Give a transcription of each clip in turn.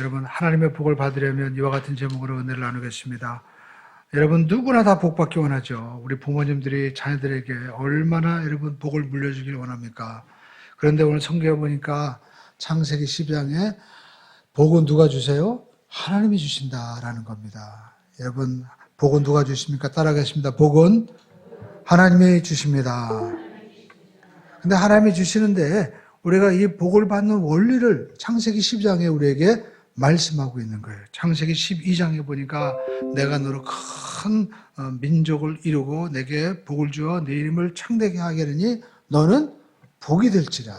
여러분 하나님의 복을 받으려면 이와 같은 제목으로 은혜를 나누겠습니다. 여러분 누구나 다 복받기 원하죠. 우리 부모님들이 자녀들에게 얼마나 여러분 복을 물려주길 원합니까? 그런데 오늘 성경에 보니까 창세기 12장에 복은 누가 주세요? 하나님이 주신다라는 겁니다. 여러분 복은 누가 주십니까? 따라하겠습니다. 복은 하나님이 주십니다. 근데 하나님이 주시는데 우리가 이 복을 받는 원리를 창세기 12장에 우리에게 말씀하고 있는 거예요. 창세기 12장에 보니까 내가 너로 큰 민족을 이루고 내게 복을 주어 네 이름을 창대하게 하겠으니 너는 복이 될지라.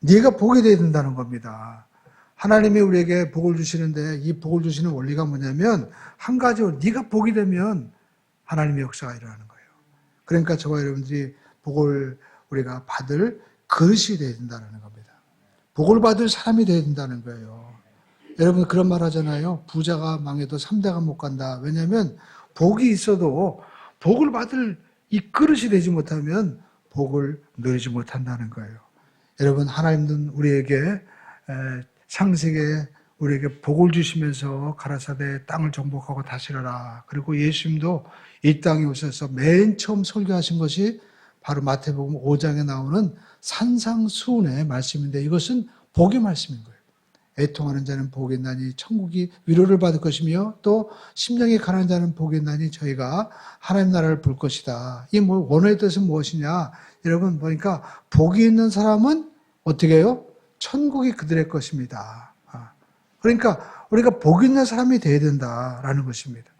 네가 복이 되어야 된다는 겁니다. 하나님이 우리에게 복을 주시는데 이 복을 주시는 원리가 뭐냐면 한 가지로 네가 복이 되면 하나님의 역사가 일어나는 거예요. 그러니까 저와 여러분들이 복을 우리가 받을 그릇이 되어야 된다는 겁니다. 복을 받을 사람이 되어야 된다는 거예요. 여러분 그런 말 하잖아요. 부자가 망해도 3대가 못 간다. 왜냐하면 복이 있어도 복을 받을 이 그릇이 되지 못하면 복을 누리지 못한다는 거예요. 여러분 하나님은 우리에게 창세기에 우리에게 복을 주시면서 가라사대 땅을 정복하고 다스려라. 그리고 예수님도 이 땅에 오셔서 맨 처음 설교하신 것이 바로 마태복음 5장에 나오는 산상수훈의 말씀인데 이것은 복의 말씀인 거예요. 애통하는 자는 복이 있나니 천국이 위로를 받을 것이며 또 심령이 가난한 자는 복이 있나니 저희가 하나님 나라를 볼 것이다. 이 원어의 뜻은 무엇이냐? 여러분 보니까 복이 있는 사람은 어떻게 해요? 천국이 그들의 것입니다. 그러니까 우리가 복 있는 사람이 되어야 된다라는 것입니다.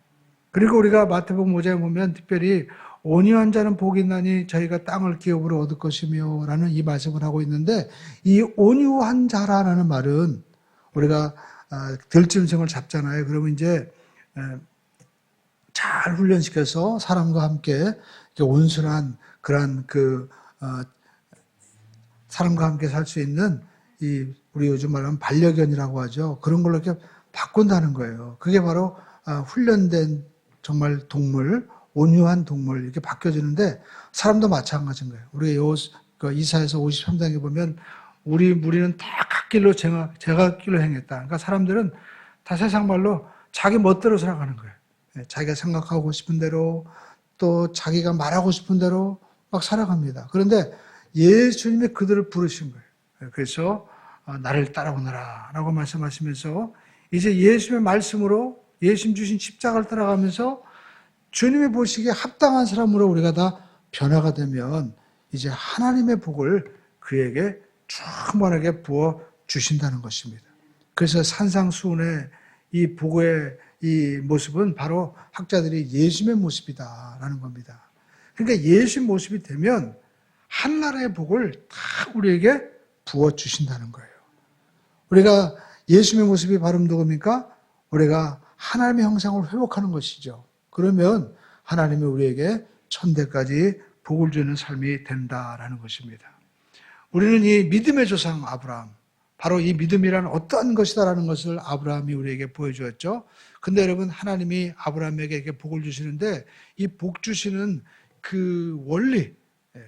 그리고 우리가 마태복음 5장에 보면 특별히 온유한 자는 복이 있나니 저희가 땅을 기업으로 얻을 것이며 라는 이 말씀을 하고 있는데 이 온유한 자라는 말은 우리가 들짐승을 잡잖아요. 그러면 이제 잘 훈련시켜서 사람과 함께 온순한 그런 사람과 함께 살 수 있는 우리 요즘 말하면 반려견이라고 하죠. 그런 걸로 이렇게 바꾼다는 거예요. 그게 바로 훈련된 정말 동물, 온유한 동물 이렇게 바뀌어지는데 사람도 마찬가지인 거예요. 우리 이사야서 53장에 보면 우리 무리는 다 갓길로 제갓길로 행했다. 그러니까 사람들은 다 세상 말로 자기 멋대로 살아가는 거예요. 자기가 생각하고 싶은 대로 또 자기가 말하고 싶은 대로 막 살아갑니다. 그런데 예수님이 그들을 부르신 거예요. 그래서 나를 따라오너라 라고 말씀하시면서 이제 예수님의 말씀으로 예수님 주신 십자가를 따라가면서 주님이 보시기에 합당한 사람으로 우리가 다 변화가 되면 이제 하나님의 복을 그에게 충만하게 부어 주신다는 것입니다. 그래서 산상수훈의 이 복의 이 모습은 바로 학자들이 예수님의 모습이다라는 겁니다. 그러니까 예수님 모습이 되면 한나라의 복을 다 우리에게 부어 주신다는 거예요. 우리가 예수님의 모습이 바로 누굽니까? 우리가 하나님의 형상을 회복하는 것이죠. 그러면 하나님이 우리에게 천대까지 복을 주는 삶이 된다라는 것입니다. 우리는 이 믿음의 조상 아브라함, 바로 이 믿음이란 어떤 것이다라는 것을 아브라함이 우리에게 보여주었죠. 근데 여러분 하나님이 아브라함에게 이렇게 복을 주시는데 이 복 주시는 그 원리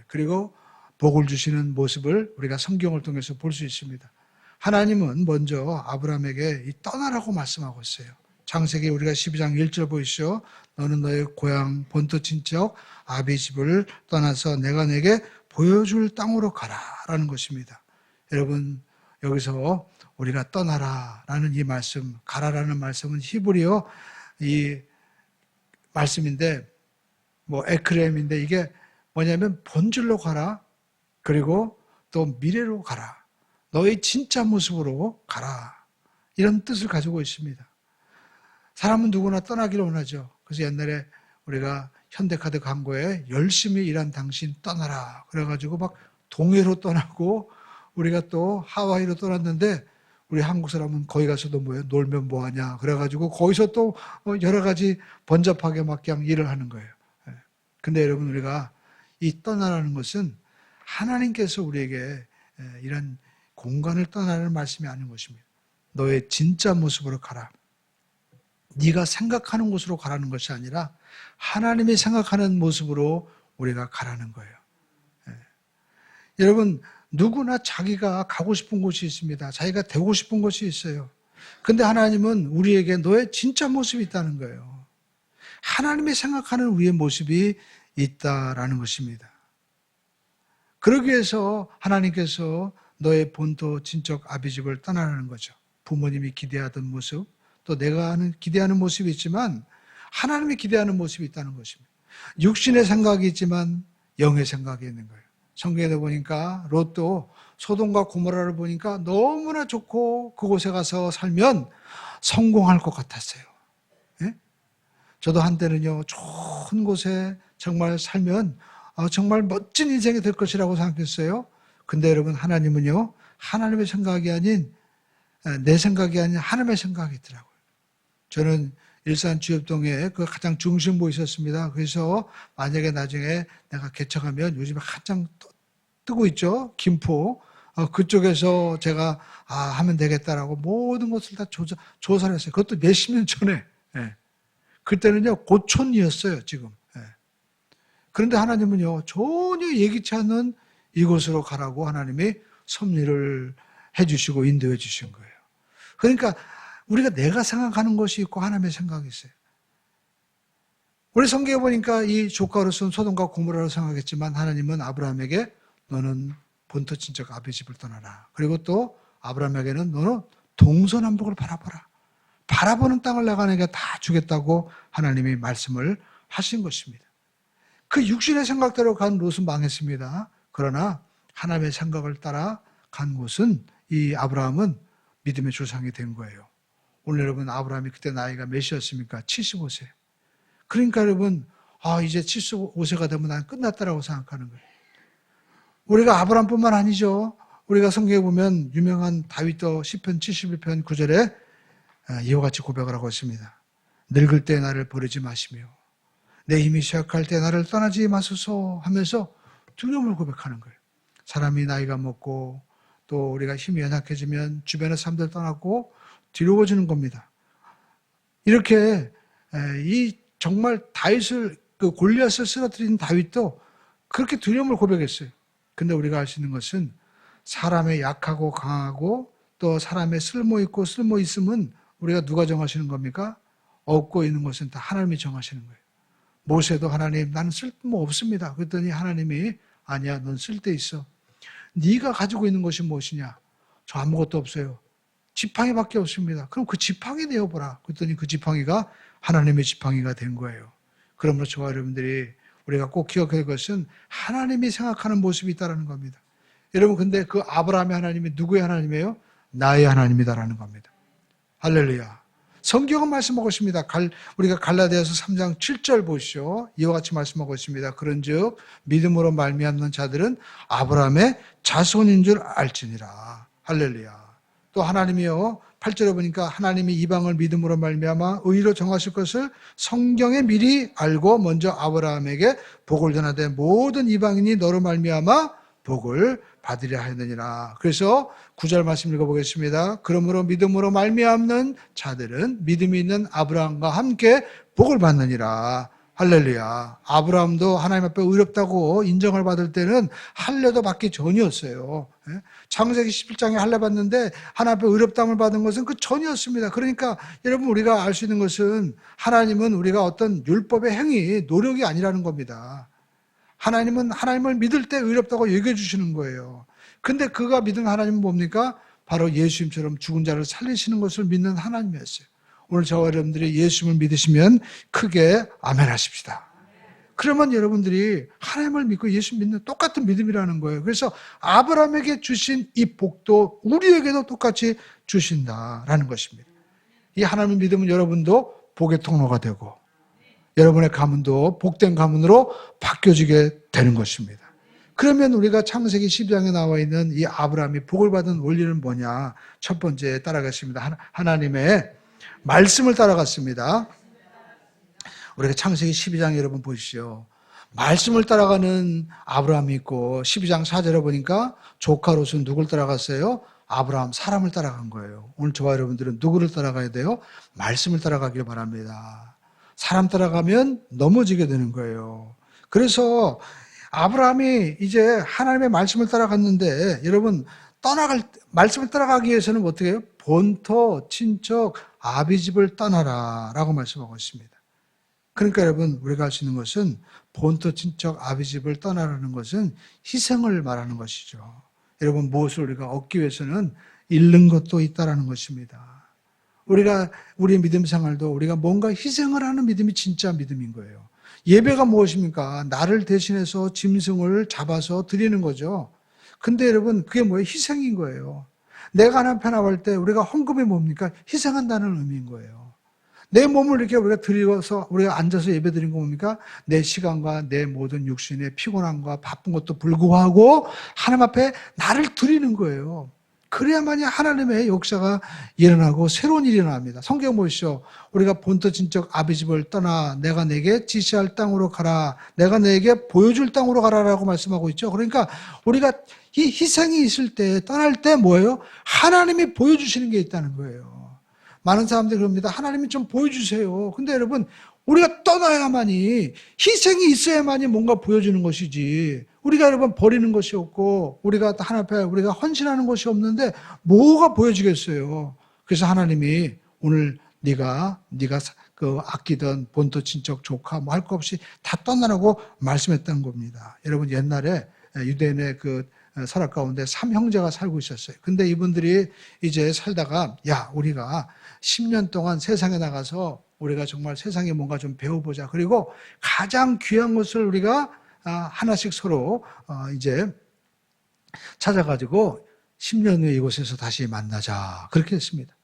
그리고 복을 주시는 모습을 우리가 성경을 통해서 볼 수 있습니다. 하나님은 먼저 아브라함에게 떠나라고 말씀하고 있어요. 창세기 우리가 12장 1절 보이시죠? 너는 너의 고향 본토 친척 아비 집을 떠나서 내가 내게 보여줄 땅으로 가라라는 것입니다. 여러분 여기서 우리가 떠나라라는 이 말씀, 가라라는 말씀은 히브리어 이 말씀인데 에크렘인데 이게 뭐냐면 본질로 가라 그리고 또 미래로 가라 너의 진짜 모습으로 가라 이런 뜻을 가지고 있습니다. 사람은 누구나 떠나기를 원하죠. 그래서 옛날에 우리가 현대카드 광고에 열심히 일한 당신 떠나라 그래가지고 막 동해로 떠나고 우리가 또 하와이로 떠났는데 우리 한국 사람은 거기 가서도 놀면 뭐하냐 그래가지고 거기서 또 여러 가지 번잡하게 막 그냥 일을 하는 거예요. 근데 여러분 우리가 이 떠나라는 것은 하나님께서 우리에게 이런 공간을 떠나라는 말씀이 아닌 것입니다. 너의 진짜 모습으로 가라. 네가 생각하는 곳으로 가라는 것이 아니라 하나님이 생각하는 모습으로 우리가 가라는 거예요. 여러분 누구나 자기가 가고 싶은 곳이 있습니다. 자기가 되고 싶은 곳이 있어요. 근데 하나님은 우리에게 너의 진짜 모습이 있다는 거예요. 하나님이 생각하는 우리의 모습이 있다라는 것입니다. 그러기 위해서 하나님께서 너의 본토 친척 아비집을 떠나라는 거죠. 부모님이 기대하던 모습, 또 내가 기대하는 모습이 있지만 하나님이 기대하는 모습이 있다는 것입니다. 육신의 생각이 있지만 영의 생각이 있는 거예요. 성경에 보니까 롯도 소돔과 고모라를 보니까 너무나 좋고 그곳에 가서 살면 성공할 것 같았어요. 예? 저도 한때는요, 좋은 곳에 정말 살면 정말 멋진 인생이 될 것이라고 생각했어요. 근데 여러분, 하나님은요, 하나님의 생각이 아닌, 내 생각이 아닌 하나님의 생각이 있더라고요. 저는 일산 주엽동에 그 가장 중심부에 있었습니다. 그래서 만약에 나중에 내가 개척하면 요즘에 한창 뜨고 있죠. 김포. 그쪽에서 제가 하면 되겠다라고 모든 것을 다 조사를 했어요. 그것도 몇십 년 전에. 예. 그때는요, 고촌이었어요, 지금. 예. 그런데 하나님은요, 전혀 예기치 않는 이곳으로 가라고 하나님이 섭리를 해주시고 인도해 주신 거예요. 그러니까 우리가 내가 생각하는 것이 있고 하나님의 생각이 있어요. 우리 성경에 보니까 이 조카로서는 소돔과 고모라로 생각했지만 하나님은 아브라함에게 너는 본토 친척 아비 집을 떠나라. 그리고 또 아브라함에게는 너는 동서남북을 바라보라. 바라보는 땅을 내가 내게 다 주겠다고 하나님이 말씀을 하신 것입니다. 그 육신의 생각대로 간 롯은 망했습니다. 그러나 하나님의 생각을 따라 간 곳은 이 아브라함은 믿음의 조상이 된 거예요. 오늘 여러분, 아브라함이 그때 나이가 몇이었습니까? 75세. 그러니까 여러분, 이제 75세가 되면 난 끝났다라고 생각하는 거예요. 우리가 아브라함뿐만 아니죠. 우리가 성경에 보면 유명한 다윗도 시편 71편 9절에 이와 같이 고백을 하고 있습니다. 늙을 때 나를 버리지 마시며 내 힘이 쇠약할 때 나를 떠나지 마소서 하면서 두려움을 고백하는 거예요. 사람이 나이가 먹고 또 우리가 힘이 연약해지면 주변의 사람들 떠나고 두려워지는 겁니다. 이렇게 이 정말 다윗을 그 골리앗을 쓰러뜨린 다윗도 그렇게 두려움을 고백했어요. 근데 우리가 알 수 있는 것은 사람의 약하고 강하고 또 사람의 쓸모 있고 쓸모 있음은 우리가 누가 정하시는 겁니까? 없고 있는 것은 다 하나님이 정하시는 거예요. 모세도 하나님, 나는 쓸모 없습니다. 그랬더니 하나님이 아니야, 넌 쓸데 있어. 네가 가지고 있는 것이 무엇이냐? 저 아무것도 없어요. 지팡이밖에 없습니다. 그럼 그 지팡이 내어보라. 그랬더니 그 지팡이가 하나님의 지팡이가 된 거예요. 그러므로 저와 여러분들이 우리가 꼭 기억해야 할 것은 하나님이 생각하는 모습이 있다는 겁니다. 여러분, 근데 그 아브라함의 하나님이 누구의 하나님이에요? 나의 하나님이다라는 겁니다. 할렐루야. 성경은 말씀하고 있습니다. 우리가 갈라디아서 3장 7절 보시오. 이와 같이 말씀하고 있습니다. 그런즉 믿음으로 말미암는 자들은 아브라함의 자손인 줄 알지니라. 할렐루야. 또 하나님이요, 8절에 보니까 하나님이 이방을 믿음으로 말미암아 의로 정하실 것을 성경에 미리 알고 먼저 아브라함에게 복을 전하되 모든 이방인이 너로 말미암아 복을 받으려 하였느니라. 그래서 9절 말씀 읽어보겠습니다. 그러므로 믿음으로 말미암는 자들은 믿음이 있는 아브라함과 함께 복을 받느니라. 할렐루야. 아브라함도 하나님 앞에 의롭다고 인정을 받을 때는 할례도 받기 전이었어요. 창세기 11장에 할례 받는데 하나님 앞에 의롭다함을 받은 것은 그 전이었습니다. 그러니까 여러분, 우리가 알 수 있는 것은 하나님은 우리가 어떤 율법의 행위, 노력이 아니라는 겁니다. 하나님은 하나님을 믿을 때 의롭다고 얘기해 주시는 거예요. 근데 그가 믿은 하나님은 뭡니까? 바로 예수님처럼 죽은 자를 살리시는 것을 믿는 하나님이었어요. 오늘 저와 여러분들이 예수님을 믿으시면 크게 아멘 하십시다. 그러면 여러분들이 하나님을 믿고 예수 믿는 똑같은 믿음이라는 거예요. 그래서 아브라함에게 주신 이 복도 우리에게도 똑같이 주신다라는 것입니다. 이 하나님을 믿으면 여러분도 복의 통로가 되고 여러분의 가문도 복된 가문으로 바뀌어지게 되는 것입니다. 그러면 우리가 창세기 12장에 나와 있는 이 아브라함이 복을 받은 원리는 뭐냐? 첫 번째 따라가겠습니다. 하나님의 말씀을 따라갔습니다. 우리가 창세기 12장 여러분 보시죠. 말씀을 따라가는 아브라함이 있고 12장 4절에 보니까 조카 롯은 누굴 따라갔어요? 아브라함, 사람을 따라간 거예요. 오늘 저와 여러분들은 누구를 따라가야 돼요? 말씀을 따라가길 바랍니다. 사람 따라가면 넘어지게 되는 거예요. 그래서 아브라함이 이제 하나님의 말씀을 따라갔는데 여러분, 말씀을 따라가기 위해서는 어떻게 해요? 본토, 친척, 아비 집을 떠나라 라고 말씀하고 있습니다. 그러니까 여러분, 우리가 할 수 있는 것은 본토, 친척, 아비 집을 떠나라는 것은 희생을 말하는 것이죠. 여러분, 무엇을 우리가 얻기 위해서는 잃는 것도 있다라는 것입니다. 우리가 우리 믿음 생활도 우리가 뭔가 희생을 하는 믿음이 진짜 믿음인 거예요. 예배가 무엇입니까? 나를 대신해서 짐승을 잡아서 드리는 거죠. 근데 여러분, 그게 뭐예요? 희생인 거예요. 내가 하나님 편합할 때 우리가 헌금이 뭡니까? 희생한다는 의미인 거예요. 내 몸을 이렇게 우리가 드리고서 우리가 앉아서 예배 드린 거 뭡니까? 내 시간과 내 모든 육신의 피곤함과 바쁜 것도 불구하고 하나님 앞에 나를 드리는 거예요. 그래야만이 하나님의 역사가 일어나고 새로운 일이 일어납니다. 성경 보시죠. 우리가 본토 친척 아비 집을 떠나 내가 내게 지시할 땅으로 가라. 내가 내게 보여줄 땅으로 가라라고 말씀하고 있죠. 그러니까 우리가 이 희생이 있을 때 떠날 때 뭐예요? 하나님이 보여주시는 게 있다는 거예요. 많은 사람들이 그럽니다. 하나님이 좀 보여주세요. 근데 여러분, 우리가 떠나야만이, 희생이 있어야만이 뭔가 보여주는 것이지, 우리가 여러분 버리는 것이 없고 우리가 하나님 앞에 우리가 헌신하는 것이 없는데 뭐가 보여지겠어요. 그래서 하나님이 오늘 네가 그 아끼던 본토 친척 조카 뭐 할 거 없이 다 떠나라고 말씀했다는 겁니다. 여러분, 옛날에 유대인의 그 설악 가운데 3형제가 살고 있었어요. 근데 이분들이 이제 살다가 야, 우리가 10년 동안 세상에 나가서 우리가 정말 세상에 뭔가 좀 배워보자. 그리고 가장 귀한 것을 우리가 하나씩 서로 이제 찾아가지고 10년 후에 이곳에서 다시 만나자. 그렇게 했습니다.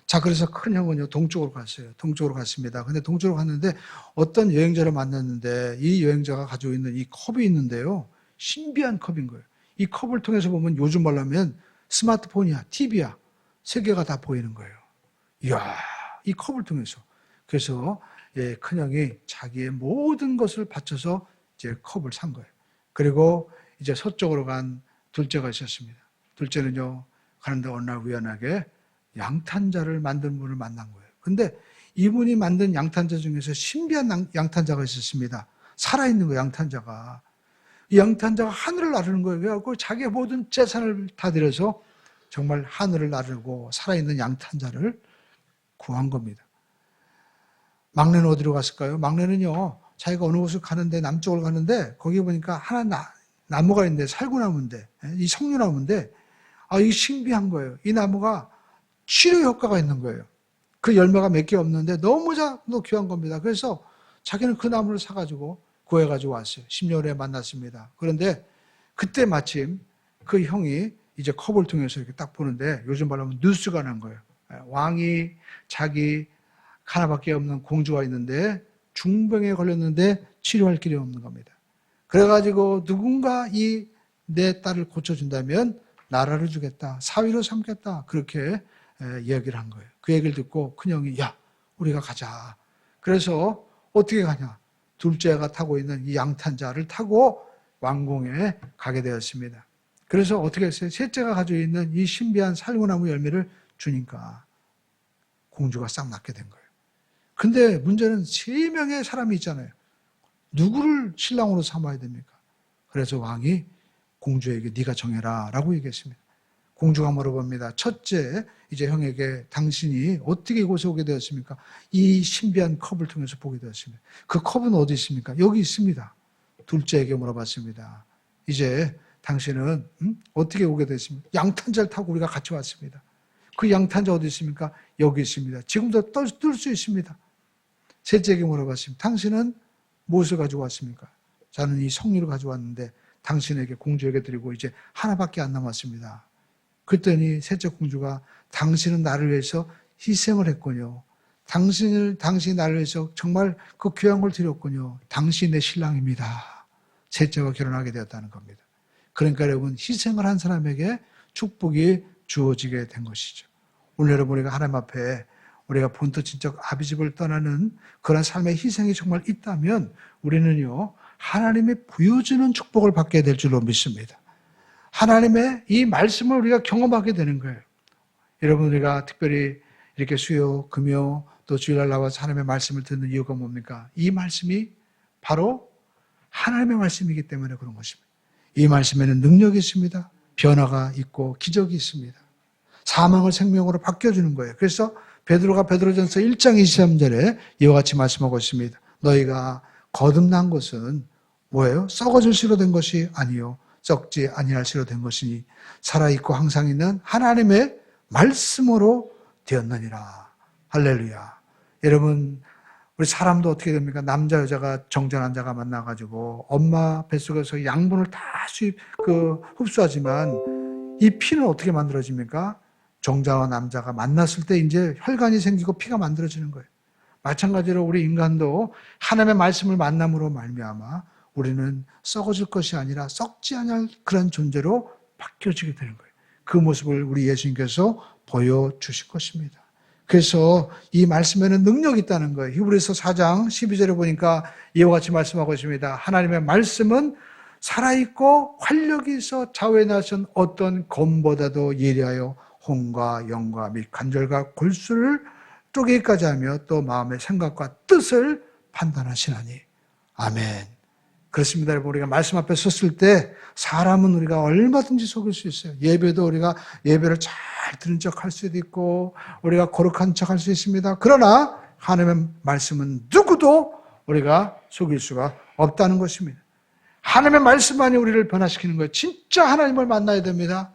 자, 그래서 큰 형은요, 동쪽으로 갔어요. 동쪽으로 갔습니다. 근데 동쪽으로 갔는데 어떤 여행자를 만났는데 이 여행자가 가지고 있는 이 컵이 있는데요. 신비한 컵인 거예요. 이 컵을 통해서 보면 요즘 말로 하면 스마트폰이야, TV야, 세계가 다 보이는 거예요. 이야, 이 컵을 통해서. 그래서 큰형이 자기의 모든 것을 바쳐서 이제 컵을 산 거예요. 그리고 이제 서쪽으로 간 둘째가 있었습니다. 둘째는요, 가는데 어느 날 우연하게 양탄자를 만든 분을 만난 거예요. 근데 이분이 만든 양탄자 중에서 신비한 양탄자가 있었습니다. 살아있는 거예요, 양탄자가. 이 양탄자가 하늘을 나르는 거예요. 그래갖고 자기의 모든 재산을 다 들여서 정말 하늘을 나르고 살아있는 양탄자를 구한 겁니다. 막내는 어디로 갔을까요? 막내는요, 자기가 어느 곳을 가는데, 남쪽을 가는데, 거기 보니까 하나 나무가 있는데, 살구나무인데, 이 석류나무인데, 이게 신비한 거예요. 이 나무가 치료 효과가 있는 거예요. 그 열매가 몇 개 없는데, 너무 귀한 겁니다. 그래서 자기는 그 나무를 사가지고, 구해가지고 왔어요. 10년 후에 만났습니다. 그런데, 그때 마침 그 형이 이제 컵을 통해서 이렇게 딱 보는데, 요즘 말하면 뉴스가 난 거예요. 왕이 자기 하나밖에 없는 공주가 있는데 중병에 걸렸는데 치료할 길이 없는 겁니다. 그래가지고 누군가 이 내 딸을 고쳐준다면 나라를 주겠다, 사위로 삼겠다, 그렇게 이야기를 한 거예요. 그 얘기를 듣고 큰형이 야, 우리가 가자. 그래서 어떻게 가냐? 둘째가 타고 있는 이 양탄자를 타고 왕궁에 가게 되었습니다. 그래서 어떻게 했어요? 셋째가 가지고 있는 이 신비한 살구나무 열매를 주니까 공주가 싹 낫게 된 거예요. 근데 문제는 3명의 사람이 있잖아요. 누구를 신랑으로 삼아야 됩니까? 그래서 왕이 공주에게 네가 정해라 라고 얘기했습니다. 공주가 물어봅니다. 첫째, 이제 형에게 당신이 어떻게 이곳에 오게 되었습니까? 이 신비한 컵을 통해서 보게 되었습니다. 그 컵은 어디 있습니까? 여기 있습니다. 둘째에게 물어봤습니다. 이제 당신은 어떻게 오게 됐습니까? 양탄자를 타고 우리가 같이 왔습니다. 그 양탄자 어디 있습니까? 여기 있습니다. 지금도 뜰 수 있습니다. 셋째에게 물어봤습니다. 당신은 무엇을 가지고 왔습니까? 저는 이 석류를 가지고 왔는데 당신에게, 공주에게 드리고 이제 하나밖에 안 남았습니다. 그랬더니 셋째 공주가 당신은 나를 위해서 희생을 했군요. 당신이 나를 위해서 정말 그 귀한 걸 드렸군요. 당신이 내 신랑입니다. 셋째가 결혼하게 되었다는 겁니다. 그러니까 여러분, 희생을 한 사람에게 축복이 주어지게 된 것이죠. 오늘 여러분, 우리가 하나님 앞에 우리가 본토 친척 아비 집을 떠나는 그런 삶의 희생이 정말 있다면 우리는요, 하나님이 부여주는 축복을 받게 될 줄로 믿습니다. 하나님의 이 말씀을 우리가 경험하게 되는 거예요. 여러분, 우리가 특별히 이렇게 수요, 금요, 또 주일날 나와서 하나님의 말씀을 듣는 이유가 뭡니까? 이 말씀이 바로 하나님의 말씀이기 때문에 그런 것입니다. 이 말씀에는 능력이 있습니다. 변화가 있고 기적이 있습니다. 사망을 생명으로 바뀌어주는 거예요. 그래서 베드로가 베드로전서 1장 23절에 이와 같이 말씀하고 있습니다. 너희가 거듭난 것은 뭐예요? 썩어질 씨로 된 것이 아니요 썩지 아니할 씨로 된 것이니 살아있고 항상 있는 하나님의 말씀으로 되었느니라. 할렐루야. 여러분, 우리 사람도 어떻게 됩니까? 남자 여자가 정전한 자가 만나가지고 엄마 뱃속에서 양분을 다 흡수하지만 이 피는 어떻게 만들어집니까? 정자와 남자가 만났을 때 이제 혈관이 생기고 피가 만들어지는 거예요. 마찬가지로 우리 인간도 하나님의 말씀을 만남으로 말미암아 우리는 썩어질 것이 아니라 썩지 않을 그런 존재로 바뀌어지게 되는 거예요. 그 모습을 우리 예수님께서 보여주실 것입니다. 그래서 이 말씀에는 능력이 있다는 거예요. 히브리서 4장 12절에 보니까 이와 같이 말씀하고 있습니다. 하나님의 말씀은 살아있고 활력이 있어 좌우에 나선 어떤 검보다도 예리하여 혼과 영과 및 관절과 골수를 쪼개기까지 하며 또 마음의 생각과 뜻을 판단하시나니. 아멘. 그렇습니다. 여러분, 우리가 말씀 앞에 섰을 때 사람은 우리가 얼마든지 속일 수 있어요. 예배도 우리가 예배를 잘 들은 척 할 수도 있고 우리가 거룩한 척 할 수 있습니다. 그러나 하나님의 말씀은 누구도 우리가 속일 수가 없다는 것입니다. 하나님의 말씀만이 우리를 변화시키는 거예요. 진짜 하나님을 만나야 됩니다.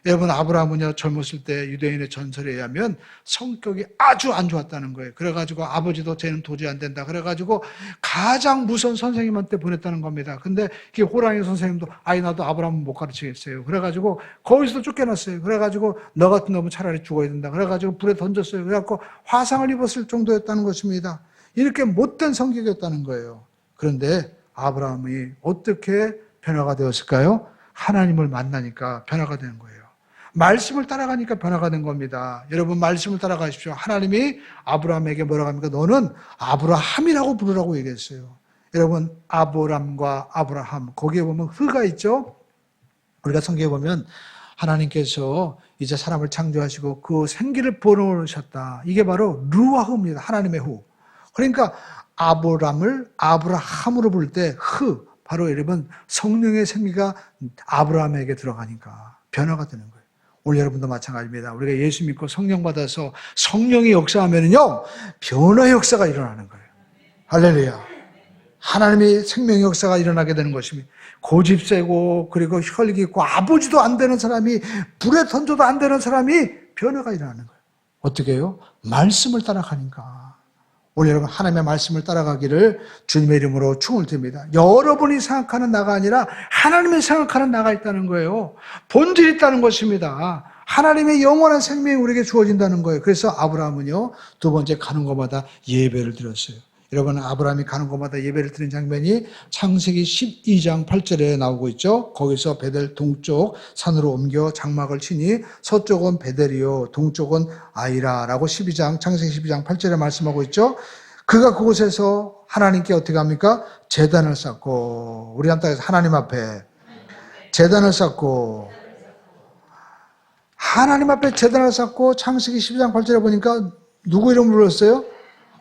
여러분, 아브라함은요, 젊었을 때 유대인의 전설에 의하면 성격이 아주 안 좋았다는 거예요. 그래가지고 아버지도 쟤는 도저히 안 된다. 그래가지고 가장 무서운 선생님한테 보냈다는 겁니다. 근데 그 호랑이 선생님도 나도 아브라함은 못 가르치겠어요. 그래가지고 거기서도 쫓겨났어요. 그래가지고 너 같은 놈은 차라리 죽어야 된다. 그래가지고 불에 던졌어요. 그래갖고 화상을 입었을 정도였다는 것입니다. 이렇게 못된 성격이었다는 거예요. 그런데 아브라함이 어떻게 변화가 되었을까요? 하나님을 만나니까 변화가 되는 거예요. 말씀을 따라가니까 변화가 된 겁니다. 여러분, 말씀을 따라가십시오. 하나님이 아브라함에게 뭐라고 합니까? 너는 아브라함이라고 부르라고 얘기했어요. 여러분, 아브람과 아브라함, 거기에 보면 흐가 있죠? 우리가 성경에 보면 하나님께서 이제 사람을 창조하시고 그 생기를 불어넣으셨다. 이게 바로 르와흐입니다. 하나님의 후. 그러니까 아브람을 아브라함으로 부를 때 바로 여러분 성령의 생기가 아브라함에게 들어가니까 변화가 되는 거예요. 오늘 여러분도 마찬가지입니다. 우리가 예수 믿고 성령 받아서 성령이 역사하면요, 변화의 역사가 일어나는 거예요. 할렐루야. 하나님의 생명의 역사가 일어나게 되는 것입니다. 고집 세고, 그리고 혈기 있고, 아버지도 안 되는 사람이, 불에 던져도 안 되는 사람이 변화가 일어나는 거예요. 어떻게 해요? 말씀을 따라가니까. 오늘 여러분, 하나님의 말씀을 따라가기를 주님의 이름으로 축원을 드립니다. 여러분이 생각하는 나가 아니라 하나님이 생각하는 나가 있다는 거예요. 본질이 있다는 것입니다. 하나님의 영원한 생명이 우리에게 주어진다는 거예요. 그래서 아브라함은요, 두 번째 가는 곳마다 예배를 드렸어요. 여러분, 아브라함이 가는 곳마다 예배를 드린 장면이 창세기 12장 8절에 나오고 있죠. 거기서 베델 동쪽 산으로 옮겨 장막을 치니 서쪽은 베델이요 동쪽은 아이라라고 창세기 12장 8절에 말씀하고 있죠. 그가 그곳에서 하나님께 어떻게 합니까? 제단을 쌓고, 우리 한 땅에서 하나님 앞에 제단을 쌓고, 하나님 앞에 제단을 쌓고 창세기 12장 8절에 보니까 누구 이름을 불렀어요?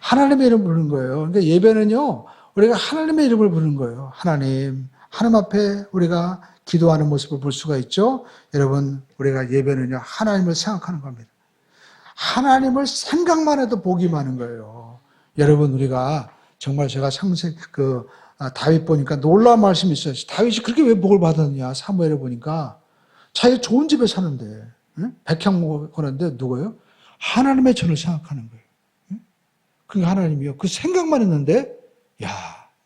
하나님의 이름을 부르는 거예요. 그러니까 예배는요, 우리가 하나님의 이름을 부르는 거예요. 하나님 앞에 우리가 기도하는 모습을 볼 수가 있죠. 여러분, 우리가 예배는요, 하나님을 생각하는 겁니다. 하나님을 생각만 해도 복이 많은 거예요. 여러분, 우리가 정말 제가 다윗 보니까 놀라운 말씀이 있어요. 다윗이 그렇게 왜 복을 받았느냐, 사무엘에 보니까 자기 좋은 집에 사는데, 백향 거는데 누구예요? 하나님의 전을 생각하는 거예요. 그게 하나님이요. 그 생각만 했는데, 야,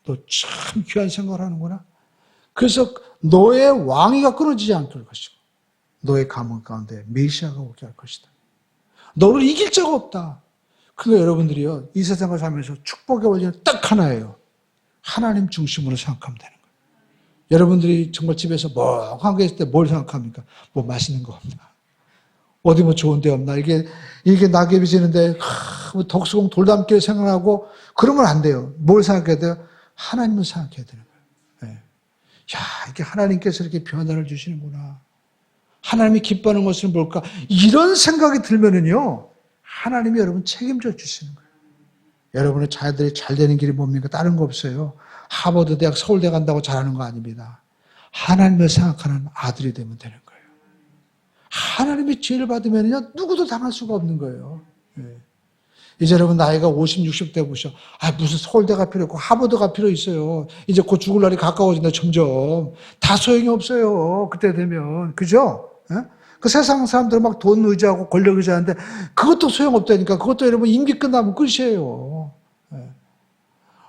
너 참 귀한 생각을 하는구나. 그래서 너의 왕위가 끊어지지 않게 할 것이고, 너의 가문 가운데 메시아가 오게 할 것이다. 너를 이길 자가 없다. 그러니까 여러분들이요, 이 세상을 살면서 축복의 원리는 딱 하나예요. 하나님 중심으로 생각하면 되는 거예요. 여러분들이 정말 집에서 멍하게 있을 때 뭘 생각합니까? 뭐 맛있는 거 없나? 어디 뭐 좋은 데 없나? 이게 낙엽이 지는데, 덕수궁 돌담길 생각하고, 그러면 안 돼요. 뭘 생각해야 돼요? 하나님을 생각해야 되는 거예요. 네. 야, 이게 하나님께서 이렇게 변화를 주시는구나. 하나님이 기뻐하는 것은 뭘까? 이런 생각이 들면은요, 하나님이 여러분 책임져 주시는 거예요. 여러분의 자녀들이 잘 되는 길이 뭡니까? 다른 거 없어요. 하버드 대학, 서울대 간다고 잘하는 거 아닙니다. 하나님을 생각하는 아들이 되면 되는 거예요. 하나님의 지혜를 받으면요, 누구도 당할 수가 없는 거예요. 예. 이제 여러분 나이가 50, 60대 보셔. 무슨 서울대가 필요 없고 하버드가 필요 있어요. 이제 곧 죽을 날이 가까워진다, 점점. 다 소용이 없어요. 그때 되면. 그죠? 예? 그 세상 사람들은 막 돈 의지하고 권력 의지하는데 그것도 소용없다니까. 그것도 여러분 임기 끝나면 끝이에요. 예.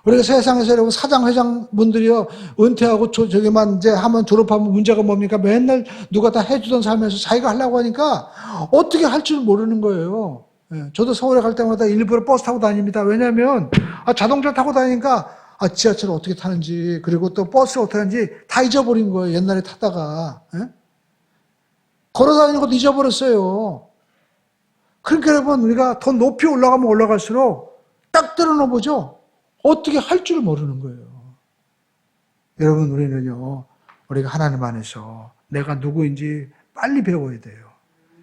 우리가 세상에서 여러분 사장, 회장 분들이요, 은퇴하고 저기만 이제 하면 졸업하면 문제가 뭡니까? 맨날 누가 다 해주던 삶에서 자기가 하려고 하니까 어떻게 할 줄 모르는 거예요. 예, 저도 서울에 갈 때마다 일부러 버스 타고 다닙니다. 왜냐하면 자동차 타고 다니니까 지하철을 어떻게 타는지 그리고 또 버스를 어떻게 하는지 다 잊어버린 거예요. 옛날에 타다가. 예? 걸어 다니는 것도 잊어버렸어요. 그러니까 여러분 우리가 더 높이 올라가면 올라갈수록 딱 들어놓보죠. 어떻게 할 줄 모르는 거예요. 여러분 우리는요. 우리가 하나님 안에서 내가 누구인지 빨리 배워야 돼요.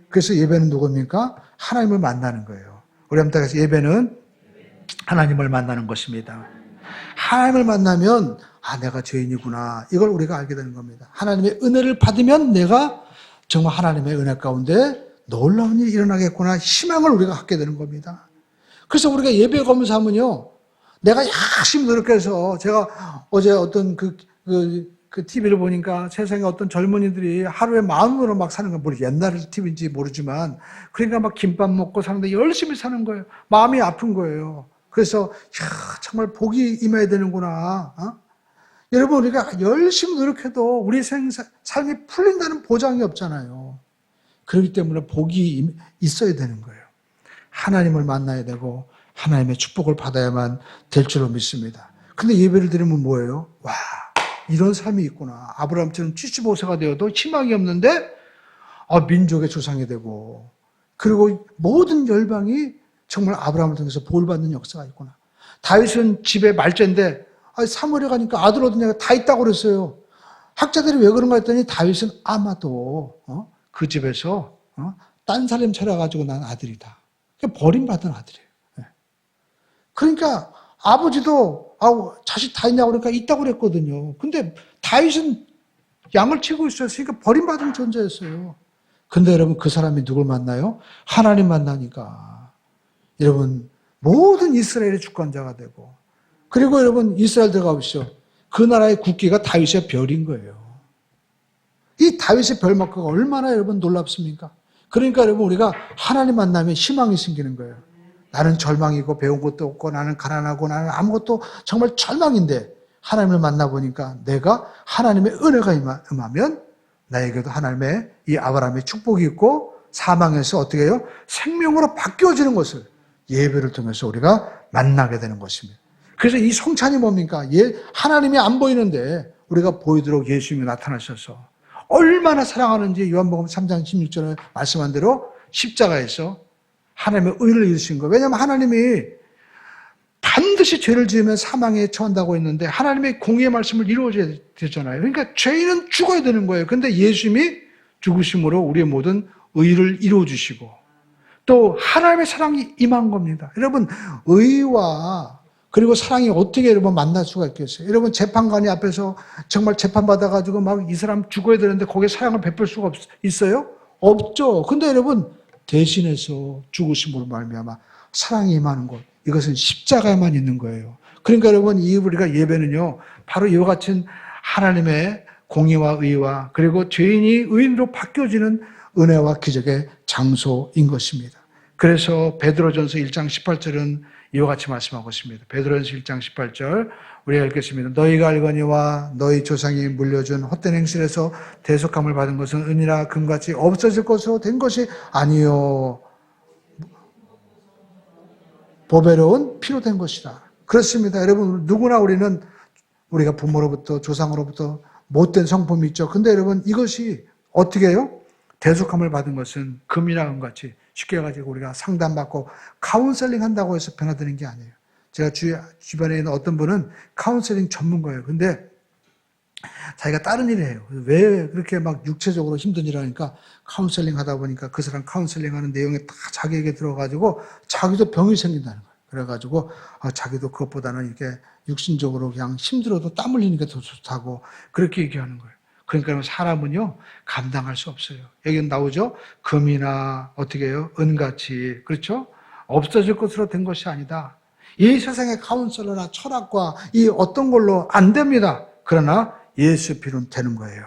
그래서 예배는 누굽니까? 하나님을 만나는 거예요. 우리 한번 따라서 예배는 하나님을 만나는 것입니다. 하나님을 만나면 내가 죄인이구나. 이걸 우리가 알게 되는 겁니다. 하나님의 은혜를 받으면 내가 정말 하나님의 은혜 가운데 놀라운 일이 일어나겠구나. 희망을 우리가 갖게 되는 겁니다. 그래서 우리가 예배 검사하면요. 내가 열심히 노력해서 제가 어제 어떤 그 TV를 보니까 세상에 어떤 젊은이들이 하루에 10,000원으로 막 사는 거, 뭐 옛날 TV인지 모르지만, 그러니까 막 김밥 먹고 사는데 열심히 사는 거예요. 마음이 아픈 거예요. 그래서, 정말 복이 임해야 되는구나. 여러분, 우리가 열심히 노력해도 우리 삶이 풀린다는 보장이 없잖아요. 그렇기 때문에 복이 있어야 되는 거예요. 하나님을 만나야 되고, 하나님의 축복을 받아야만 될 줄로 믿습니다. 근데 예배를 드리면 뭐예요? 와, 이런 삶이 있구나. 아브라함처럼 75세가 되어도 희망이 없는데 민족의 조상이 되고 그리고 모든 열방이 정말 아브라함을 통해서 보호받는 역사가 있구나. 다윗은 집에 말째인데 사무엘에 가니까 아들 얻은 애가 다 있다고 그랬어요. 학자들이 왜 그런가 했더니 다윗은 아마도 그 집에서 딴 사람 차려가지고 난 아들이다. 버림받은 아들이에요. 그러니까 아버지도 자식 다 있냐고 그러니까 있다고 그랬거든요. 근데 다윗은 양을 치고 있었으니까 버림받은 존재였어요. 근데 여러분 그 사람이 누굴 만나요? 하나님 만나니까 여러분 모든 이스라엘의 주권자가 되고 그리고 여러분 이스라엘 들어가 보시죠. 그 나라의 국기가 다윗의 별인 거예요. 이 다윗의 별만큼 얼마나 여러분 놀랍습니까? 그러니까 여러분 우리가 하나님 만나면 희망이 생기는 거예요. 나는 절망이고 배운 것도 없고 나는 가난하고 나는 아무것도 정말 절망인데 하나님을 만나보니까 내가 하나님의 은혜가 임하면 나에게도 하나님의 이 아브라함의 축복이 있고 사망에서 어떻게 해요? 생명으로 바뀌어지는 것을 예배를 통해서 우리가 만나게 되는 것입니다. 그래서 이 성찬이 뭡니까? 하나님이 안 보이는데 우리가 보이도록 예수님이 나타나셔서 얼마나 사랑하는지 요한복음 3장 16절에 말씀한 대로 십자가에서 하나님의 의를 이루신 거예요. 왜냐하면 하나님이 반드시 죄를 지으면 사망에 처한다고 했는데 하나님의 공의의 말씀을 이루어줘야 되잖아요. 그러니까 죄인은 죽어야 되는 거예요. 그런데 예수님이 죽으심으로 우리의 모든 의를 이루어주시고 또 하나님의 사랑이 임한 겁니다. 여러분 의와 그리고 사랑이 어떻게 여러분 만날 수가 있겠어요? 여러분 재판관이 앞에서 정말 재판받아가지고 막 이 사람 죽어야 되는데 거기에 사랑을 베풀 수가 있어요? 없죠. 근데 여러분 대신해서 죽으심으로 말미암아 사랑이 임하는 것 이것은 십자가에만 있는 거예요. 그러니까 여러분 우리가 예배는요 바로 이와 같은 하나님의 공의와 의와 그리고 죄인이 의인으로 바뀌어지는 은혜와 기적의 장소인 것입니다. 그래서 베드로전서 1장 18절은 이와 같이 말씀하고 있습니다. 베드로전서 1장 18절 우리가 읽겠습니다. 너희가 알거니와 너희 조상이 물려준 헛된 행실에서 대속함을 받은 것은 은이나 금같이 없어질 것으로 된 것이 아니요 보배로운 피로 된 것이다. 그렇습니다. 여러분 누구나 우리가 부모로부터 조상으로부터 못된 성품이 있죠. 근데 여러분 이것이 어떻게 해요? 대속함을 받은 것은 금이나 은같이 쉽게 가지고 우리가 상담받고 카운셀링 한다고 해서 변화되는 게 아니에요. 제가 주변에 있는 어떤 분은 카운셀링 전문가예요. 근데 자기가 다른 일을 해요. 왜 그렇게 막 육체적으로 힘든 일을 하니까 카운셀링 하다 보니까 그 사람 카운셀링 하는 내용이 다 자기에게 들어가지고 자기도 병이 생긴다는 거예요. 그래가지고 자기도 그것보다는 이렇게 육신적으로 그냥 힘들어도 땀 흘리는 게 더 좋다고 그렇게 얘기하는 거예요. 그러니까 사람은요, 감당할 수 없어요. 여기 나오죠? 금이나 어떻게 해요? 은같이, 그렇죠? 없어질 것으로 된 것이 아니다. 이 세상의 카운슬러나 철학과 이 어떤 걸로 안 됩니다. 그러나 예수 피로는 되는 거예요.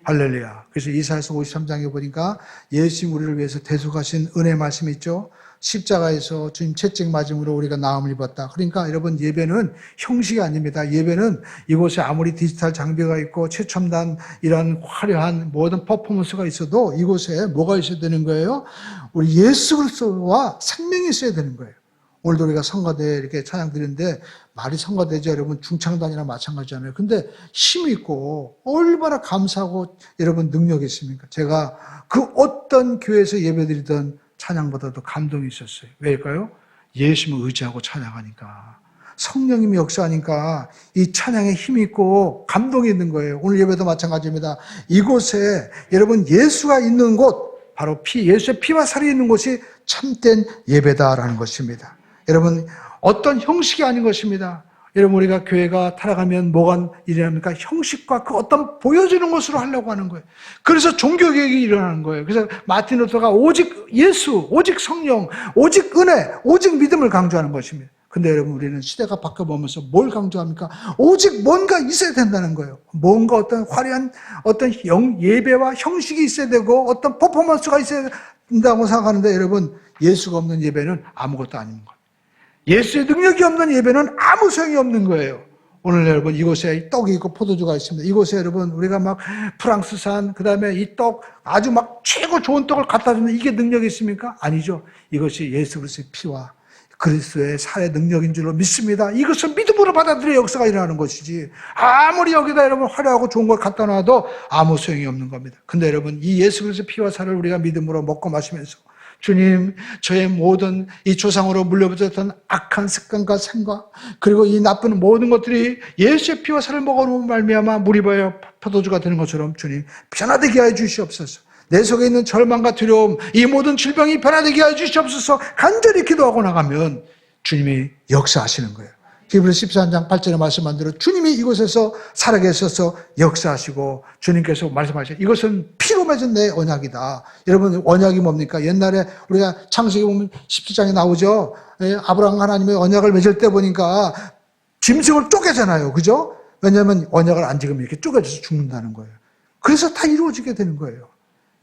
할렐루야. 그래서 이사야서 53장에 보니까 예수님 우리를 위해서 대속하신 은혜 말씀이 있죠. 십자가에서 주님 채찍 맞음으로 우리가 나음을 입었다. 그러니까 여러분, 예배는 형식이 아닙니다. 예배는 이곳에 아무리 디지털 장비가 있고 최첨단 이런 화려한 모든 퍼포먼스가 있어도 이곳에 뭐가 있어야 되는 거예요? 우리 예수 그리스도와 생명이 있어야 되는 거예요. 오늘도 우리가 성가대 이렇게 찬양 드리는데 말이 성가대죠. 여러분, 중창단이나 마찬가지잖아요. 근데 힘이 있고 얼마나 감사하고 여러분 능력이 있습니까? 제가 그 어떤 교회에서 예배드리던 찬양보다도 감동이 있었어요. 왜일까요? 예수님을 의지하고 찬양하니까. 성령님이 역사하니까 이 찬양에 힘이 있고 감동이 있는 거예요. 오늘 예배도 마찬가지입니다. 이곳에 여러분 예수가 있는 곳, 바로 예수의 피와 살이 있는 곳이 참된 예배다라는 것입니다. 여러분, 어떤 형식이 아닌 것입니다. 여러분, 우리가 교회가 타락하면 뭐가 일어납니까? 형식과 그 어떤 보여주는 것으로 하려고 하는 거예요. 그래서 종교개혁이 일어나는 거예요. 그래서 마틴 루터가 오직 예수, 오직 성령, 오직 은혜, 오직 믿음을 강조하는 것입니다. 근데 여러분, 우리는 시대가 바뀌어보면서 뭘 강조합니까? 오직 뭔가 있어야 된다는 거예요. 뭔가 어떤 화려한 어떤 예배와 형식이 있어야 되고 어떤 퍼포먼스가 있어야 된다고 생각하는데 여러분, 예수가 없는 예배는 아무것도 아닌 거예요. 예수의 능력이 없는 예배는 아무 소용이 없는 거예요. 오늘 여러분, 이곳에 떡이 있고 포도주가 있습니다. 이곳에 여러분, 우리가 막 프랑스산, 그 다음에 이 떡, 아주 막 최고 좋은 떡을 갖다 주는 이게 능력이 있습니까? 아니죠. 이것이 예수 그리스도의 피와 그리스도의 살의 능력인 줄로 믿습니다. 이것을 믿음으로 받아들여 역사가 일어나는 것이지, 아무리 여기다 여러분 화려하고 좋은 걸 갖다 놔도 아무 소용이 없는 겁니다. 근데 여러분, 이 예수 그리스도의 피와 살을 우리가 믿음으로 먹고 마시면서 주님, 저의 모든 이 조상으로 물려받았던 악한 습관과 생각, 그리고 이 나쁜 모든 것들이 예수의 피와 살을 먹어놓은 말미암아 물이 버여 포도주가 되는 것처럼 주님 변화되게 하여 주시옵소서. 내 속에 있는 절망과 두려움, 이 모든 질병이 변화되게 하여 주시옵소서. 간절히 기도하고 나가면 주님이 역사하시는 거예요. 히브리서 13장 8절의 말씀한 대로 주님이 이곳에서 살아계셔서 역사하시고 주님께서 말씀하시죠. 이것은 피로 맺은 내 언약이다. 여러분, 언약이 뭡니까? 옛날에 우리가 창세기 보면 17장에 나오죠. 아브라함 하나님의 언약을 맺을 때 보니까 짐승을 쪼개잖아요. 그죠? 왜냐하면 언약을 안 지키면 이렇게 쪼개져서 죽는다는 거예요. 그래서 다 이루어지게 되는 거예요.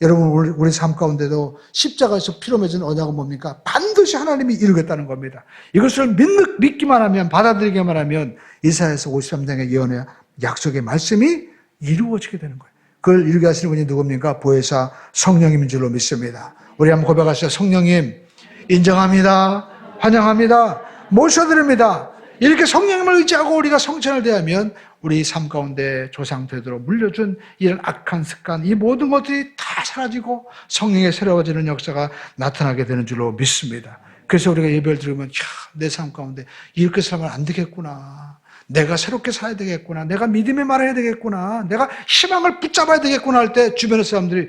여러분, 우리 삶 가운데도 십자가에서 피로 맺은 언약은 뭡니까? 반드시 하나님이 이루겠다는 겁니다. 이것을 믿기만 하면, 받아들이기만 하면 이사야서 53장의 예언의 약속의 말씀이 이루어지게 되는 거예요. 그걸 이루게 하시는 분이 누굽니까? 보혜사 성령님인 줄로 믿습니다. 우리 한번 고백하시죠. 성령님 인정합니다. 환영합니다. 모셔드립니다. 이렇게 성령님을 의지하고 우리가 성찬을 대하면 우리 삶 가운데 조상 되도록 물려준 이런 악한 습관, 이 모든 것들이 다 사라지고 성령의 새로워지는 역사가 나타나게 되는 줄로 믿습니다. 그래서 우리가 예배를 들으면 내 삶 가운데 이렇게 살면 안 되겠구나. 내가 새롭게 살아야 되겠구나. 내가 믿음의 말을 해야 되겠구나. 내가 희망을 붙잡아야 되겠구나 할 때 주변의 사람들이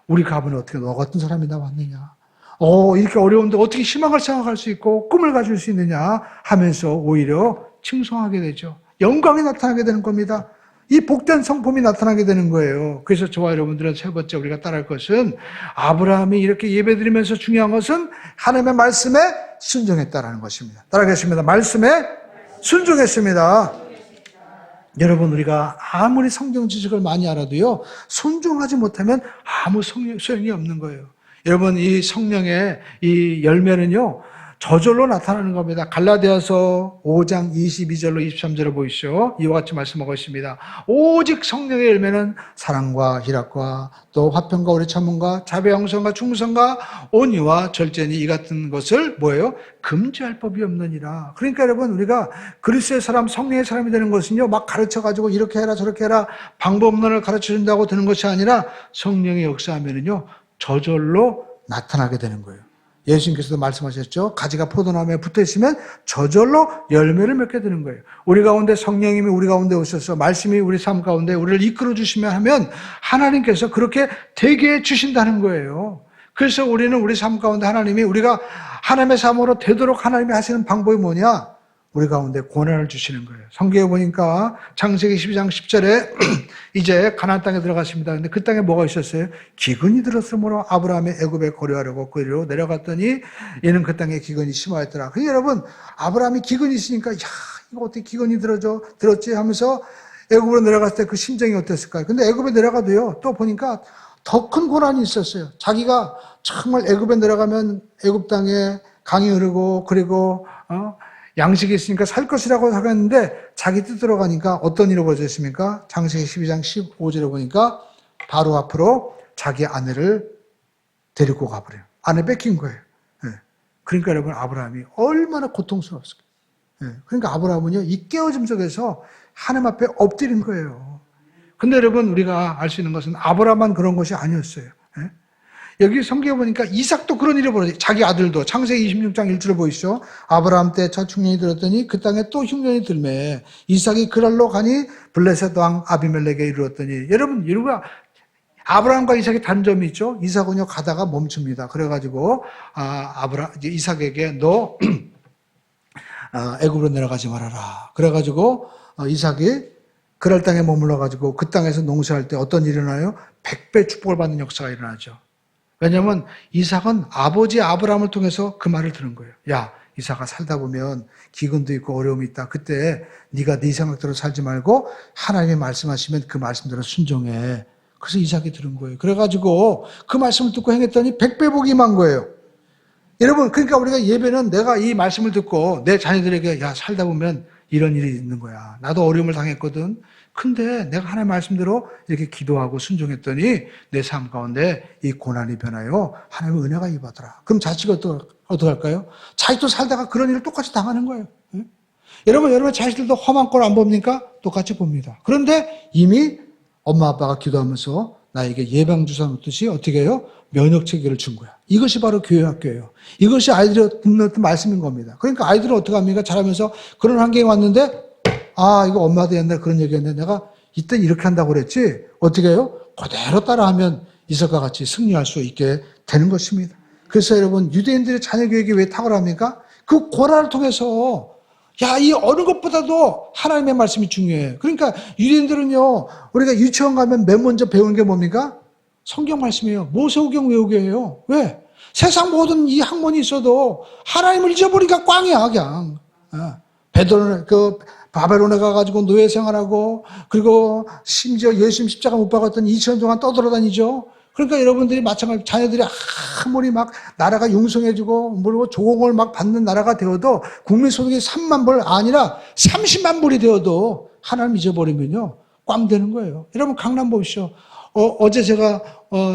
우리 가문에 어떻게 너 같은 사람이 나왔느냐. 이렇게 어려운데 어떻게 희망을 생각할 수 있고 꿈을 가질 수 있느냐 하면서 오히려 칭송하게 되죠. 영광이 나타나게 되는 겁니다. 이 복된 성품이 나타나게 되는 거예요. 그래서 저와 여러분들은 세 번째 우리가 따라할 것은, 아브라함이 이렇게 예배드리면서 중요한 것은 하나님의 말씀에 순종했다라는 것입니다. 따라하겠습니다. 말씀에 순종했습니다. 여러분, 우리가 아무리 성경 지식을 많이 알아도요, 순종하지 못하면 아무 소용이 없는 거예요. 여러분, 이 성령의 이 열매는요, 저절로 나타나는 겁니다. 갈라디아서 5장 22절로 23절을 보이시죠. 이와 같이 말씀하고 있습니다. 오직 성령의 열매는 사랑과 희락과 또 화평과 오래 참음과 자비 양선과 충성과 온유와 절제니 이 같은 것을 뭐예요? 금지할 법이 없느니라. 그러니까 여러분, 우리가 그리스도의 사람, 성령의 사람이 되는 것은요, 막 가르쳐가지고 이렇게 해라 저렇게 해라 방법론을 가르쳐준다고 되는 것이 아니라 성령의 역사하면은요, 저절로 나타나게 되는 거예요. 예수님께서도 말씀하셨죠. 가지가 포도나무에 붙어있으면 저절로 열매를 맺게 되는 거예요. 우리 가운데 성령님이 우리 가운데 오셔서 말씀이 우리 삶 가운데 우리를 이끌어 주시면 하면 하나님께서 그렇게 되게 해 주신다는 거예요. 그래서 우리는 우리 삶 가운데 하나님이 우리가 하나님의 삶으로 되도록 하나님이 하시는 방법이 뭐냐? 우리 가운데 고난을 주시는 거예요. 성경에 보니까 창세기 12장 10절에 이제 가나안 땅에 들어갔습니다. 근데 그 땅에 뭐가 있었어요? 기근이 들었으므로 아브라함이 애굽에 거류하려고 그리로 내려갔더니 얘는 그 땅에 기근이 심하였더라. 그러니까 여러분, 아브라함이 기근이 있으니까 야, 이거 어떻게 기근이 들었지 하면서 애굽으로 내려갔을 때 그 심정이 어땠을까요? 근데 애굽에 내려가도요, 또 보니까 더 큰 고난이 있었어요. 자기가 정말 애굽에 내려가면 애굽 땅에 강이 흐르고 그리고 양식이 있으니까 살 것이라고 생각했는데 자기 뜻대로 가니까 어떤 일이 벌어졌습니까? 창세기 12장 15절에 보니까 바로 앞으로 자기 아내를 데리고 가버려요. 아내 뺏긴 거예요. 그러니까 여러분, 아브라함이 얼마나 고통스러웠을까요? 그러니까 아브라함은요, 이 깨어짐 속에서 하나님 앞에 엎드린 거예요. 근데 여러분, 우리가 알 수 있는 것은 아브라함만 그런 것이 아니었어요. 여기 성경에 보니까 이삭도 그런 일이 벌어져요. 자기 아들도 창세기 26장 1절을 보이시죠. 아브라함 때 첫 흉년이 들었더니 그 땅에 또 흉년이 들매 이삭이 그랄로 가니 블레셋 왕 아비멜렉에 이르렀더니, 여러분, 이유가 아브라함과 이삭의 단점이 있죠. 이삭은요 가다가 멈춥니다. 그래가지고 이삭에게 너 애굽으로 내려가지 말아라. 그래가지고 이삭이 그랄 땅에 머물러가지고 그 땅에서 농사할 때 어떤 일이 일어나요? 100배 축복을 받는 역사가 일어나죠. 왜냐하면 이삭은 아버지 아브라함을 통해서 그 말을 들은 거예요. 야, 이삭아, 살다 보면 기근도 있고 어려움이 있다. 그때 네가 네 생각대로 살지 말고 하나님이 말씀하시면 그 말씀대로 순종해. 그래서 이삭이 들은 거예요. 그래가지고 그 말씀을 듣고 행했더니 100배 복이 임한 거예요. 여러분, 그러니까 우리가 예배는 내가 이 말씀을 듣고 내 자녀들에게 야, 살다 보면 이런 일이 있는 거야. 나도 어려움을 당했거든. 근데 내가 하나님의 말씀대로 이렇게 기도하고 순종했더니 내 삶 가운데 이 고난이 변하여 하나님의 은혜가 임하더라. 그럼 자식이 어떻게 할까요? 자식도 살다가 그런 일을 똑같이 당하는 거예요. 여러분 자식들도 험한 꼴 안 봅니까? 똑같이 봅니다. 그런데 이미 엄마 아빠가 기도하면서 나에게 예방주사 놓듯이 어떻게 해요? 면역체계를 준 거야. 이것이 바로 교회 학교예요. 이것이 아이들이 듣는 말씀인 겁니다. 그러니까 아이들은 어떻게 합니까? 자라면서 그런 환경에 왔는데 이거 엄마도 옛날에 그런 얘기했는데 내가 이때 이렇게 한다고 그랬지? 어떻게 해요? 그대로 따라하면 이삭과 같이 승리할 수 있게 되는 것입니다. 그래서 여러분, 유대인들의 자녀교육이 왜 탁월합니까? 그 고난을 통해서 이 어느 것보다도 하나님의 말씀이 중요해요. 그러니까 유대인들은요, 우리가 유치원 가면 맨 먼저 배우는 게 뭡니까? 성경 말씀이에요. 모세오경 외우게 해요. 왜? 세상 모든 이 학문이 있어도 하나님을 잊어버리니까 꽝이야, 그냥. 바벨론에 가가지고 노예 생활하고, 그리고 심지어 예수님 십자가 못 박았던 2000년 동안 떠돌아다니죠. 그러니까 여러분들이 마찬가지로 자녀들이 아무리 막 나라가 융성해지고, 그리고 조공을 막 받는 나라가 되어도 국민소득이 3만 불 아니라 30만 불이 되어도 하나님 잊어버리면요, 꽝 되는 거예요. 여러분, 강남 보십시오. 어제 제가,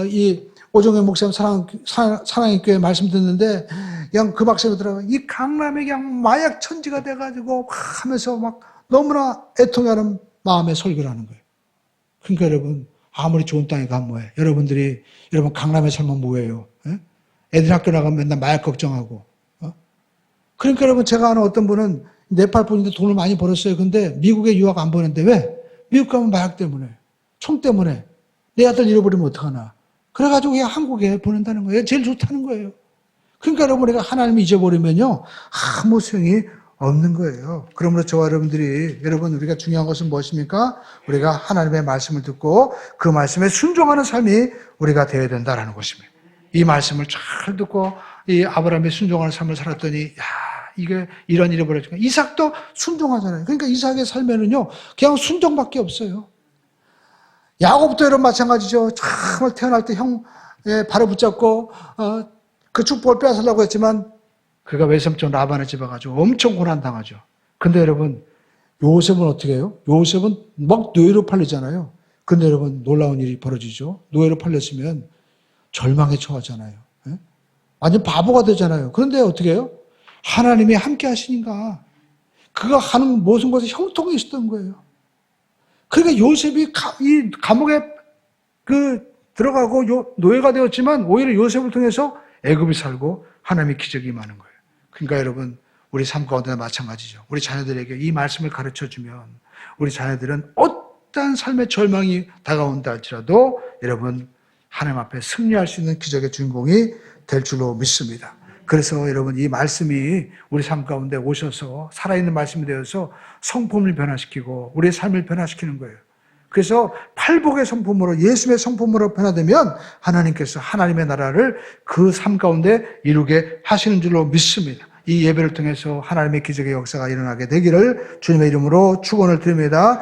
이 오종현 목사님 사랑의 교회 말씀 듣는데, 그냥 그 박사가 들어가요. 이 강남에 그냥 마약 천지가 돼가지고 하면서 막 너무나 애통하는 마음에 설교를 하는 거예요. 그러니까 여러분, 아무리 좋은 땅에 가면 뭐예요? 여러분 강남에 살면 뭐예요? 애들 학교 나가면 맨날 마약 걱정하고. 그러니까 여러분, 제가 아는 어떤 분은 네팔 분인데 돈을 많이 벌었어요. 근데 미국에 유학 안 보냈는데 왜? 미국 가면 마약 때문에, 총 때문에 내 아들 잃어버리면 어떡하나. 그래가지고 그냥 한국에 보낸다는 거예요. 제일 좋다는 거예요. 그러니까 여러분, 우리가 하나님을 잊어버리면요, 아무 소용이 없는 거예요. 그러므로 저와 여러분, 우리가 중요한 것은 무엇입니까? 우리가 하나님의 말씀을 듣고 그 말씀에 순종하는 삶이 우리가 되어야 된다는 것입니다. 이 말씀을 잘 듣고 이 아브라함의 순종하는 삶을 살았더니, 이게 이런 일이 벌어지니까 이삭도 순종하잖아요. 그러니까 이삭의 삶에는요, 그냥 순종밖에 없어요. 야곱도 이런 마찬가지죠. 정말 태어날 때 형 발을 붙잡고 그 축복을 빼앗으려고 했지만 그가 외삼촌 라반의 집에 가지고 엄청 고난당하죠. 근데 여러분, 요셉은 어떻게 해요? 요셉은 막 노예로 팔리잖아요. 근데 여러분, 놀라운 일이 벌어지죠. 노예로 팔렸으면 절망에 처하잖아요. 완전 바보가 되잖아요. 그런데 어떻게 해요? 하나님이 함께 하시니까 그가 하는 모든 것에 형통이 있었던 거예요. 그러니까 요셉이 이 감옥에 들어가고 노예가 되었지만 오히려 요셉을 통해서 애굽이 살고 하나님의 기적이 임하는 거예요. 그러니까 여러분, 우리 삶 가운데 마찬가지죠. 우리 자녀들에게 이 말씀을 가르쳐주면 우리 자녀들은 어떠한 삶의 절망이 다가온다 할지라도 여러분, 하나님 앞에 승리할 수 있는 기적의 주인공이 될 줄로 믿습니다. 그래서 여러분 이 말씀이 우리 삶 가운데 오셔서 살아있는 말씀이 되어서 성품을 변화시키고 우리의 삶을 변화시키는 거예요. 그래서 팔복의 성품으로 예수의 성품으로 변화되면 하나님께서 하나님의 나라를 그 삶 가운데 이루게 하시는 줄로 믿습니다. 이 예배를 통해서 하나님의 기적의 역사가 일어나게 되기를 주님의 이름으로 축원을 드립니다.